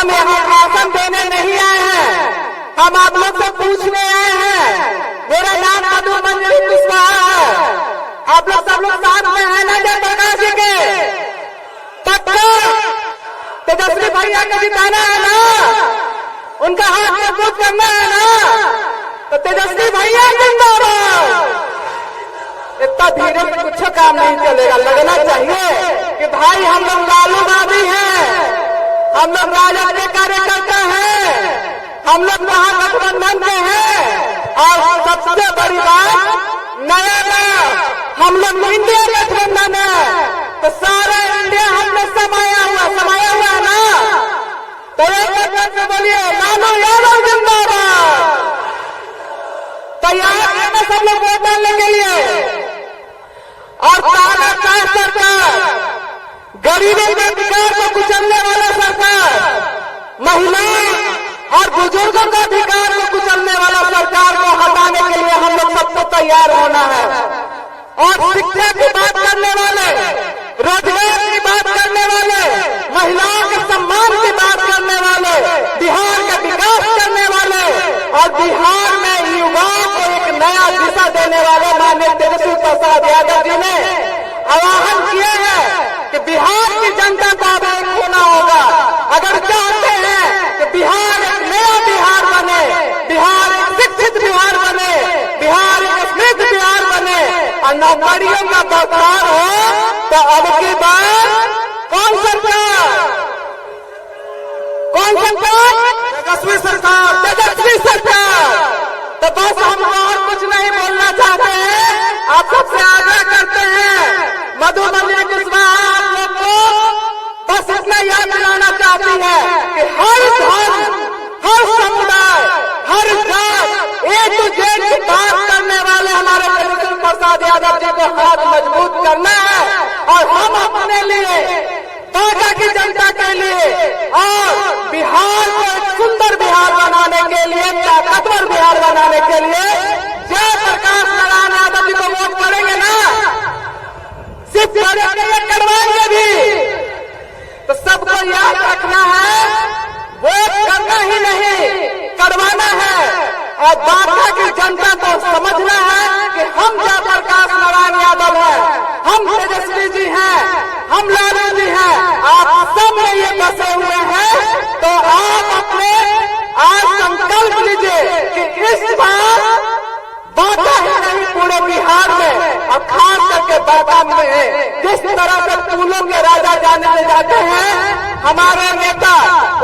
हम यहाँ भाषण देने नहीं आए हैं, हम आप लोग से पूछने आए हैं। मेरा नाम मधु मंजरी कुशवाहा है। आप लोग सब लोग साथ में है ना जयप्रकाश जी के? पक्का तेजस्वी भैया को जिताना है ना, उनका हाथ मजबूत करना है ना, तो तेजस्वी भैया जिंदाबाद। इतना धीरे से कुछ काम नहीं चलेगा, लगना चाहिए कि भाई हम लोग लालूवादी हैं, हम लोग राजद के कार्यकर्ता हैं, हम लोग महागठबंधन के हैं। और सबसे बड़ी बात, नया हम लोग इंडिया गठबंधन है, तो सारा इंडिया हमने समाया हुआ है ना। तो एक से बोलिए लालू यादव जिंदाबाद। तैयार है ना सब लोग वोट डालने के लिए? और तानाशाह सरकार, गरीबों के अधिकार को कुचलने वाला सरकार, महिलाओं और बुजुर्गों के अधिकार को कुचलने वाला सरकार को हटाने के लिए हम लोग सबको तैयार होना है। और शिक्षा की बात करने वाले, रोजगार की बात करने वाले, महिलाओं के सम्मान की बात करने वाले, बिहार का विकास करने वाले और बिहार में युवाओं को एक नया दिशा देने वाले माननीय तेजस्वी प्रसाद यादव जी ने आह्वान किया है कि बिहार की जनता को अब एक होना होगा। अगर चाहते हैं कि बिहार एक नया बिहार बने, बिहार एक शिक्षित बिहार बने, बिहार एक समृद्ध बिहार बने और नौकरियों का बहार हो, तो अब की बार कौन सरकार? तेजस्वी सरकार। तो बस हम और कुछ नहीं बोलना चाहते हैं, आप सबसे आग्रह करते हैं, मधु मंजरी कुशवाहा आप लोग को बस इतना याद दिलाना चाहती है कि हर धर्म, हर समुदाय, हर जात, ए टू जेड की बात करने वाले हमारे तेजस्वी प्रसाद यादव जी को हाथ मजबूत करना है। और हम अपने लिए, बांका की जनता के लिए और बिहार को एक सुंदर बिहार बनाने के लिए, ताकतवर बिहार बनाने के लिए जयप्रकाश नारायण यादव जी को वोट करेंगे ना? सिर्फ करेंगे, करवाएंगे भी। तो सबको याद रखना है, वोट करना ही नहीं, करवाना है। और बांका की जनता को समझना है कि हम जयप्रकाश नारायण यादव हैं, हम तेजस्वी जी हैं, हम लालू जी हैं, आप सब में ये बसे हुए हैं। तो आप अपने आज संकल्प लीजिए कि इस बार बांका ही नहीं, पूरे बिहार में और खास करके बांका में जिस तरह से फूलों के राजा जाने जाते हैं हमारे नेता,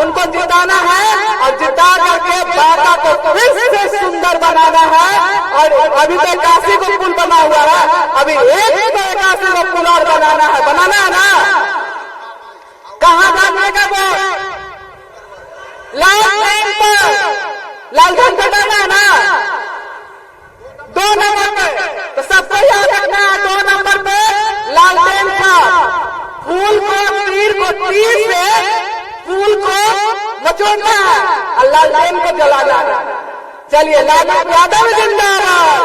उनको जिताना है और जिता करके बांका को फिर से सुंदर बनाना है। और अभी तो काशी को पुल बना हुआ है, अभी एक तो काशी को पुल और बनाना है ना। कहाँ जाने का वो लालटेन कटाना है ना, 2 नंबर पे। तो सबको याद रखना है, 2 नंबर पे लालटेन का फूल को तीर से फूल को मचोड़ना है और लालटेन को जलाना है। चलिए, लालू यादव जिंदाबाद,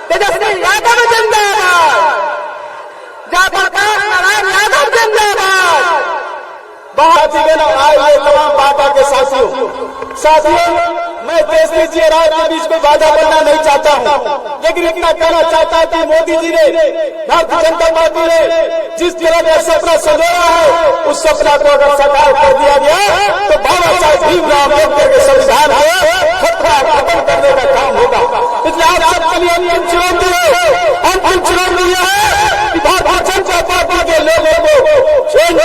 तेजस्वी यादव जिंदाबाद, जयप्रकाश नारायण यादव जिंदाबाद। बहुत ही आए तमाम बाबा के साथियों, मैं तेजस्वी जी और राज के बीच कोई बाधा बनना नहीं चाहता हूँ, लेकिन इतना कहना चाहता कि मोदी जी ने, भारतीय जनता पार्टी ने जिस तरह का सपना सजाया है, उस सपना को अगर साकार कर दिया गया तो बाबा साहेब भीमराव अम्बेडकर के संविधान को खतरा खत्म करने का काम होगा। इसलिए आप सबके लिए अंतिम चुनौती है कि भारतीय जनता पार्टी के लोगों को,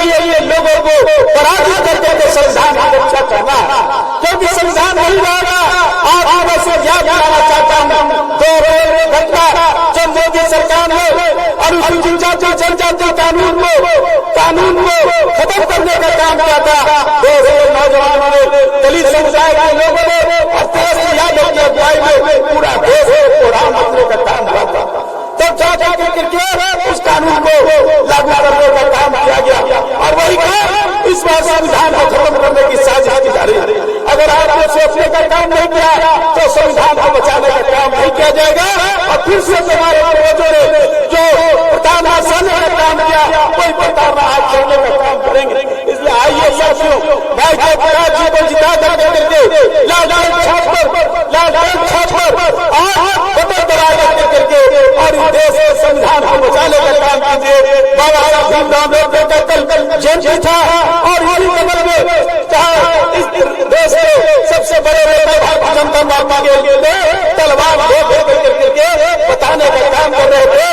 ये लोगों को पराजित करके संविधान की रक्षा करना है, क्योंकि संविधान नहीं रहेगा। आप से याद कराना चाहता हूँ 2 रेलवे घटना जब मोदी सरकार ने अनुसूचित जाति जनजाति कानून को खत्म करने का काम किया था, 2 नौजवानों ने, दलित समुदाय के लोगों ने और तेजस्वी यादव की अगुवाई में पूरा देश को राम रखने का काम किया था। तब जाकर के उस कानून को लागू करने का काम किया गया और वही काम इस बार संविधान को खत्म करने की साजिश की जा रही है। अगर आपने सोचने का काम नहीं किया तो संविधान को बचाने का काम नहीं किया जाएगा और फिर से हमारे पूर्वजों ने जो प्रताड़ना सहने का काम किया, कोई प्रताड़ना आज छोड़ने का काम करेंगे। इसलिए आइए साथियों, भाई जयप्रकाश जी को जिता करके लालटेन छाप पर आज बटन दबा करके और इस देश के संविधान को बचाने का काम कीजिए। बाबा साहब भीमराव अम्बेडकर कल जयंती था और इसी कमल में चाहे इस देश के सबसे बड़े नेता भारतीय जनता पार्टी के तलवार करके बताने का काम कर रहे थे,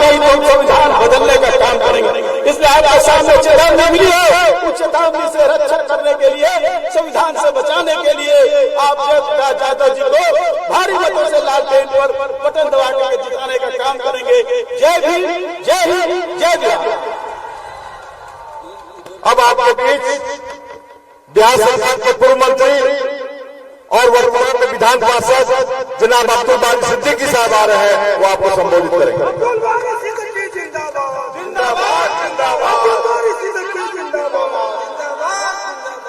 नहीं तो संविधान बदलने का काम करेंगे। इसलिए आपके सामने चेतावनी मिली है, उस चेतावनी से रक्षा करने के लिए, संविधान से बचाने के लिए आप जयप्रकाश यादव जी को भारी मतों से लालटेन पर बटन दबा के जिताने का काम करेंगे। जय भीम, जय हिंद, जय बिहार। अब आपके बीच बिहार सरकार के पूर्व मंत्री और वर्तमान में विधान पार्षद जनाब अब्दुल बारी सिद्दीकी साहब आ रहे हैं, वो आपको संबोधित करेंगे। अब्दुल बारी सिद्दीकी जिंदाबाद, जिंदाबाद, जिंदाबाद। अब्दुल बारी सिद्दीकी जिंदाबाद,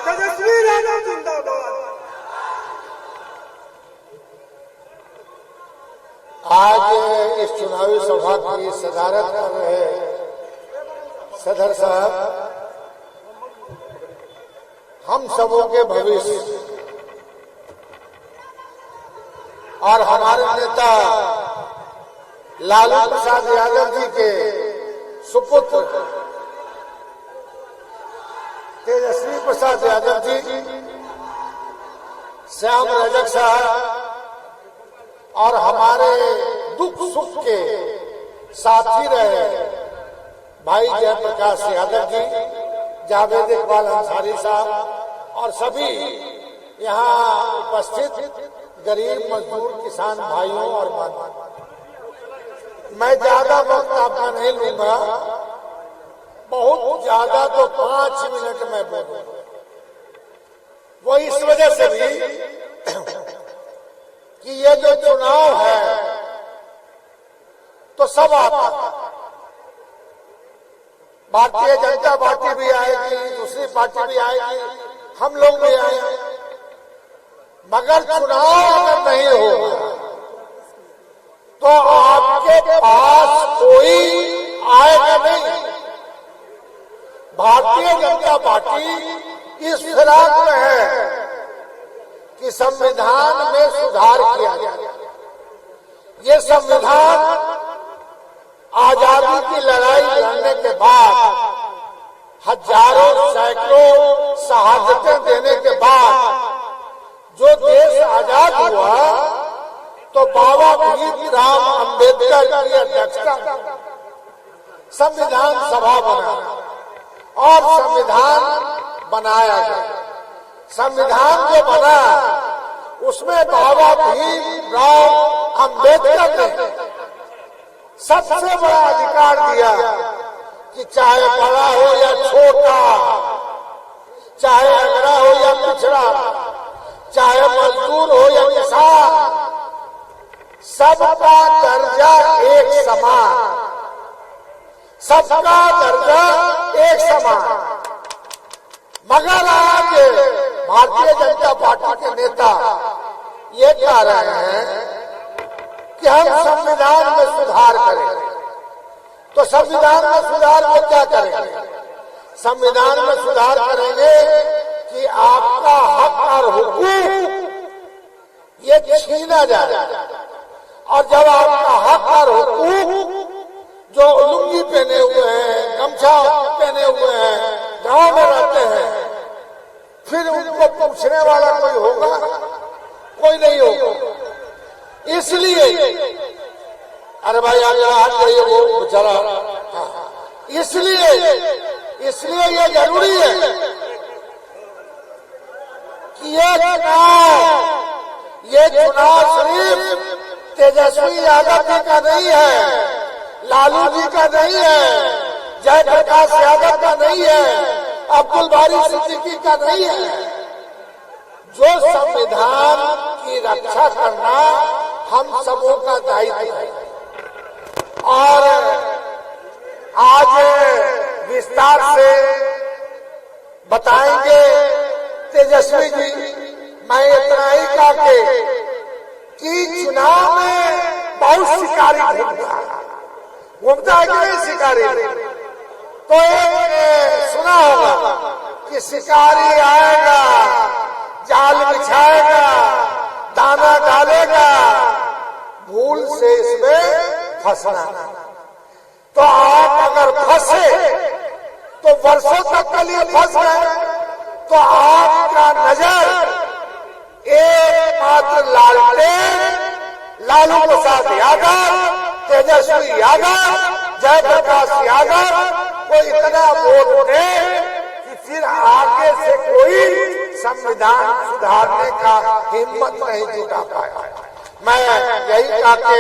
तेजस्वी यादव जिंदाबाद। आज इस चुनावी सभा की सदारत कर रहे सदर साहब, हम सबों के भविष्य और हमारे नेता लालू प्रसाद यादव जी के सुपुत्र तेजस्वी प्रसाद यादव जी, श्याम रजक साहब और हमारे दुख सुख के साथी रहे भाई जयप्रकाश यादव जी, जावेद इकबाल अंसारी साहब और सभी यहाँ उपस्थित गरीब मजदूर किसान भाइयों और बहनों, मैं ज्यादा वक्त आपका नहीं लूंगा, बहुत ज्यादा तो 5 मिनट में बोलूंगा। वो इस वजह से भी कि ये जो चुनाव है तो सब आता, भारतीय जनता पार्टी भी आएगी, दूसरी पार्टी भी आएगी, हम लोग भी आएंगे, मगर चुनाव अगर नहीं होगा तो आपके पास कोई आएगा नहीं। भारतीय जनता पार्टी इस फिराक में है कि संविधान में सुधार किया जाए। ये संविधान आजादी की लड़ाई लड़ने के बाद, हजारों सैकड़ों शहादतें देने के बाद जो देश आजाद हुआ तो बाबा भीमराव अम्बेडकर की अध्यक्षता संविधान सभा बना और संविधान बनाया गया। संविधान जो बना उसमें बाबा भीमराव अम्बेडकर ने सबसे बड़ा अधिकार दिया कि चाहे बड़ा हो या छोटा, चाहे अगड़ा हो या पिछड़ा, चाहे मजदूर हो या किसान, सबका दर्जा एक समान, सबका दर्जा एक समान। मगर आज भारतीय जनता पार्टी के नेता ये कह रहे हैं कि हम संविधान में सुधार करें। तो संविधान में सुधार में क्या करेंगे? संविधान में सुधार करेंगे कि आपका हक और हुकूक ये छीना जाए, और जब आपका हक और हुकूक जो लुंगी पहने हुए हैं, गमछा पहने हुए हैं, गांव में रहते हैं, फिर उनको पूछने वाला कोई होगा? कोई नहीं होगा। इसलिए अरे भाई आगे हाथ जाइए, वो बेचारा, इसलिए ये जरूरी है कि ये चुनाव सिर्फ तेजस्वी यादव जी का नहीं है, लालू जी का नहीं है, जयप्रकाश यादव का नहीं है, अब्दुल बारी सिद्दीकी का नहीं है। जो संविधान की रक्षा करना हम सबों का दायित्व है। और आज विस्तार से बताएंगे तेजस्वी जी। मैं इतना ही कहा कि चुनाव में बहुत शिकारी घूमता है कि नहीं शिकारी? तो सुना होगा कि शिकारी आएगा, जाल बिछाएगा, दाना डालेगा, भूल से इसमें फंसना। तो आप अगर फंसे तो वर्षों तक के लिए फंस गए, तो आपका नजर एकमात्र लालू प्रसाद यादव, तेजस्वी यादव, जयप्रकाश यादव को इतना वोट दे कि फिर आगे से कोई संविधान सुधारने का हिम्मत नहीं जुटा पाया। मैं यही कह के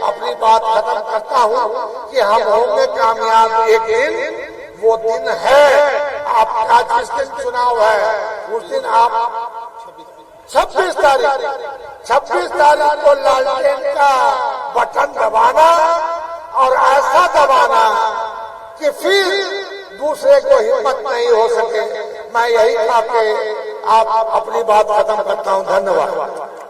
अपनी बात खत्म करता हूँ कि हम होंगे कामयाब एक दिन। वो दिन है आपका जिस दिन चुनाव है, उस दिन आप 26 तारीख को लालटेन का बटन दबाना और ऐसा दबाना कि फिर दूसरे को हिम्मत नहीं हो सके। मैं यही कह के आप अपनी बात खत्म करता हूँ। धन्यवाद।